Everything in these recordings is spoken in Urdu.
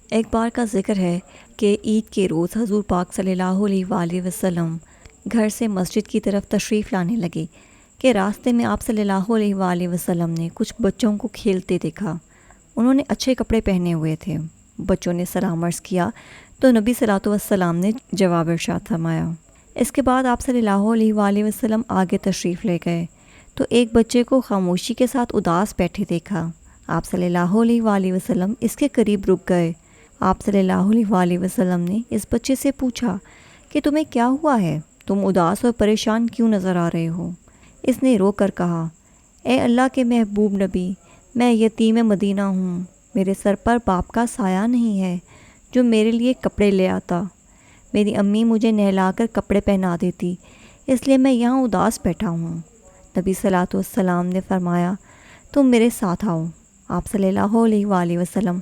ایک بار کا ذکر ہے کہ عید کے روز حضور پاک صلی اللہ علیہ وآلہ وسلم گھر سے مسجد کی طرف تشریف لانے لگے کہ راستے میں آپ صلی اللہ علیہ وآلہ وسلم نے کچھ بچوں کو کھیلتے دیکھا۔ انہوں نے اچھے کپڑے پہنے ہوئے تھے۔ بچوں نے سلام عرض کیا تو نبی صلی اللہ علیہ وسلم نے جواب ارشاد فرمایا۔ اس کے بعد آپ صلی اللہ علیہ وآلہ وسلم آگے تشریف لے گئے تو ایک بچے کو خاموشی کے ساتھ اداس بیٹھے دیکھا۔ آپ صلی اللہ علیہ وآلہ وسلم اس کے قریب رک گئے۔ آپ صلی اللہ علیہ وآلہ وسلم نے اس بچے سے پوچھا کہ تمہیں کیا ہوا ہے؟ تم اداس اور پریشان کیوں نظر آ رہے ہو؟ اس نے رو کر کہا، اے اللہ کے محبوب نبی، میں یتیم مدینہ ہوں۔ میرے سر پر باپ کا سایہ نہیں ہے جو میرے لیے کپڑے لے آتا۔ میری امی مجھے نہلا کر کپڑے پہنا دیتی، اس لیے میں یہاں اداس بیٹھا ہوں۔ نبی صلی اللہ علیہ وسلم نے فرمایا، تم میرے ساتھ آؤ۔ آپ صلی اللہ علیہ وآلہ وسلم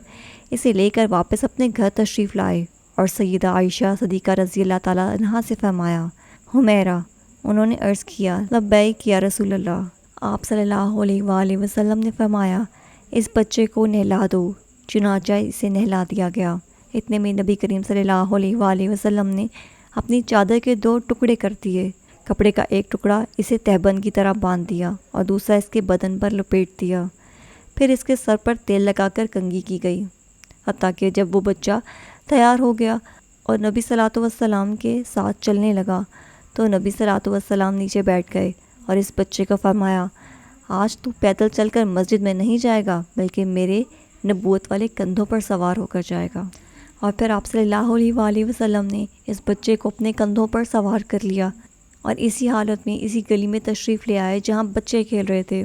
اسے لے کر واپس اپنے گھر تشریف لائے اور سیدہ عائشہ صدیقہ رضی اللہ تعالیٰ عنہا سے فرمایا، حمیرہ۔ انہوں نے عرض کیا، لبیک یا رسول اللہ۔ آپ صلی اللہ علیہ وآلہ وسلم نے فرمایا، اس بچے کو نہلا دو۔ چنانچہ اسے نہلا دیا گیا۔ اتنے میں نبی کریم صلی اللہ علیہ وآلہ وسلم نے اپنی چادر کے 2 ٹکڑے کر دیے۔ کپڑے کا ایک ٹکڑا اسے تہبند کی طرح باندھ دیا اور دوسرا اس کے بدن پر لپیٹ دیا۔ پھر اس کے سر پر تیل لگا کر کنگھی کی گئی، حتیٰ کہ جب وہ بچہ تیار ہو گیا اور نبی صلی اللہ علیہ وسلم کے ساتھ چلنے لگا تو نبی صلی اللہ علیہ وسلم نیچے بیٹھ گئے اور اس بچے کو فرمایا، آج تو پیدل چل کر مسجد میں نہیں جائے گا بلکہ میرے نبوت والے کندھوں پر سوار ہو کر جائے گا۔ اور پھر آپ صلی اللہ علیہ وآلہ وسلم نے اس بچے کو اپنے کندھوں پر سوار کر لیا اور اسی حالت میں اسی گلی میں تشریف لے آئے جہاں بچے کھیل رہے تھے۔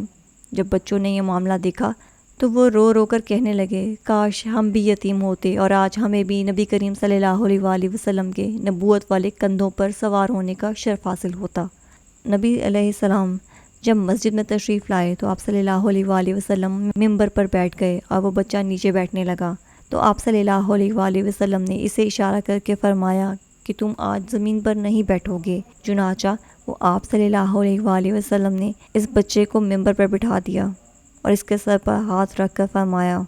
جب بچوں نے یہ معاملہ دیکھا تو وہ رو رو کر کہنے لگے، کاش ہم بھی یتیم ہوتے اور آج ہمیں بھی نبی کریم صلی اللہ علیہ وآلہ وسلم کے نبوت والے کندھوں پر سوار ہونے کا شرف حاصل ہوتا۔ نبی علیہ السلام جب مسجد میں تشریف لائے تو آپ صلی اللہ علیہ وآلہ وسلم ممبر پر بیٹھ گئے اور وہ بچہ نیچے بیٹھنے لگا تو آپ صلی اللہ علیہ وآلہ وسلم نے اسے اشارہ کر کے فرمایا کہ تم آج زمین پر نہیں بیٹھو گے۔ چنانچہ وہ آپ صلی اللہ علیہ وآلہ وسلم نے اس بچے کو ممبر پر بٹھا دیا اور اس کے سر پر ہاتھ رکھ کر فرمایا،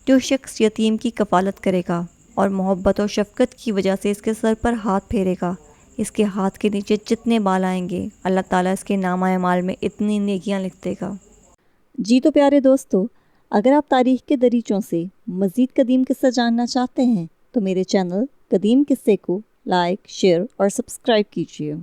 جو شخص یتیم کی کفالت کرے گا اور محبت اور شفقت کی وجہ سے اس کے سر پر ہاتھ پھیرے گا، اس کے ہاتھ کے نیچے جتنے بال آئیں گے اللہ تعالیٰ اس کے نامہ اعمال میں اتنی نیکیاں لکھ دے گا۔ جی تو پیارے دوستو، اگر آپ تاریخ کے دریچوں سے مزید قدیم قصہ جاننا چاہتے ہیں تو میرے چینل قدیم قصے کو لائک، شیئر اور سبسکرائب کیجیے۔